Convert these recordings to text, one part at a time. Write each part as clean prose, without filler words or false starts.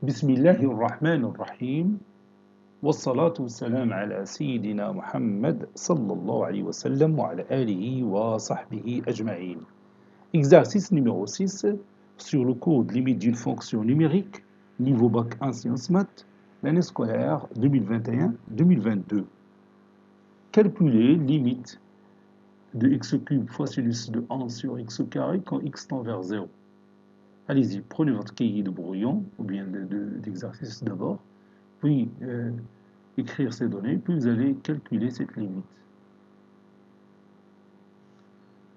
بسم الله الرحمن الرحيم والصلاة والسلام على سيدنا محمد صلى الله عليه وسلم وعلى آله وصحبه أجمعين. Exercice numéro 6 sur le cours de limite d'une fonction numérique, niveau bac 1 sciences maths, l'année scolaire 2021-2022. Calculer limite de x cube fois sinus de 1 sur x au carré quand x tend vers 0. Allez-y, prenez votre cahier de brouillon, ou bien d'exercice d'abord, puis écrire ces données, puis vous allez calculer cette limite.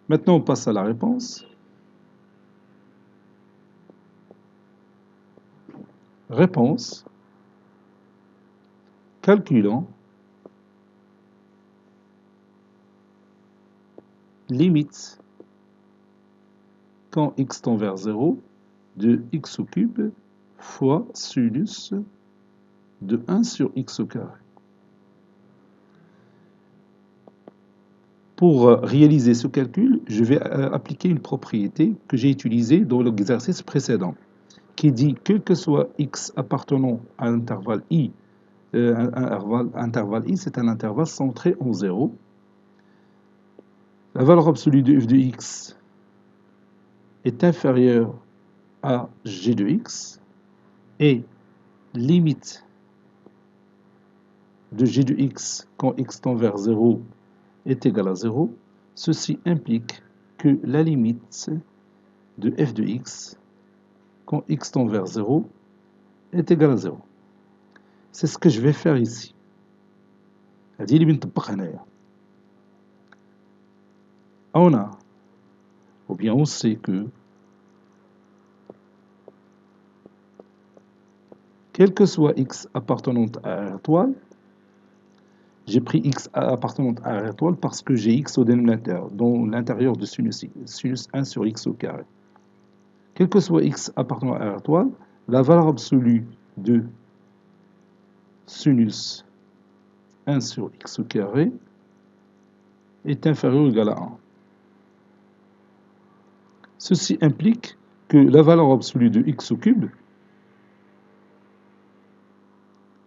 Maintenant, on passe à la réponse. Réponse. Calculant limite quand x tend vers 0 de x au cube fois sinus de 1 sur x au carré. Pour réaliser ce calcul, je vais appliquer une propriété que j'ai utilisée dans l'exercice précédent, qui dit que quel que soit x appartenant à l'intervalle i, intervalle i, c'est un intervalle centré en 0, la valeur absolue de f de x est inférieure à g de x, et limite de g de x quand x tend vers 0 est égale à 0, ceci implique que la limite de f de x quand x tend vers 0 est égale à 0. C'est ce que je vais faire ici. هذه اللي بنطبقها هنايا. On a, ou bien on sait que quel que soit x appartenant à R étoile, j'ai pris x appartenant à R étoile parce que j'ai x au dénominateur, dans l'intérieur de sinus 1 sur x au carré. Quel que soit x appartenant à R étoile, la valeur absolue de sinus 1 sur x au carré est inférieure ou égale à 1. Ceci implique que la valeur absolue de x au cube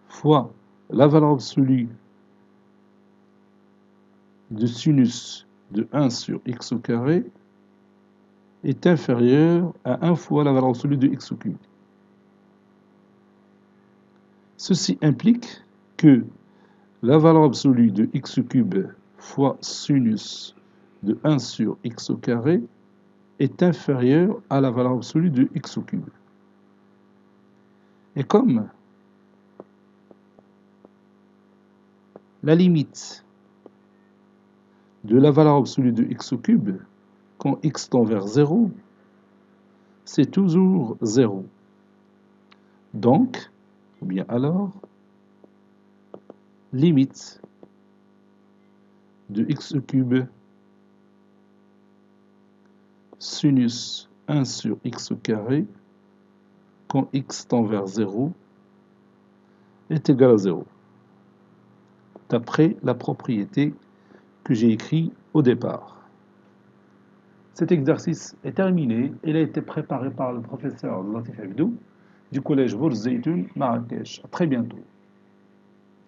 fois la valeur absolue de sinus de 1 sur x au carré est inférieure à 1 fois la valeur absolue de x au cube. Ceci implique que la valeur absolue de x au cube fois sinus de 1 sur x au carré est inférieure à la valeur absolue de x au cube. Et comme la limite de la valeur absolue de x au cube quand x tend vers 0, c'est toujours 0. Donc, ou bien alors, limite de x au cube sinus 1 sur x au carré quand x tend vers 0 est égal à 0, d'après la propriété que j'ai écrite au départ. Cet exercice est terminé. Il a été préparé par le professeur Latif Abdou du collège Bourz Zeytoun, Marrakech. À très bientôt.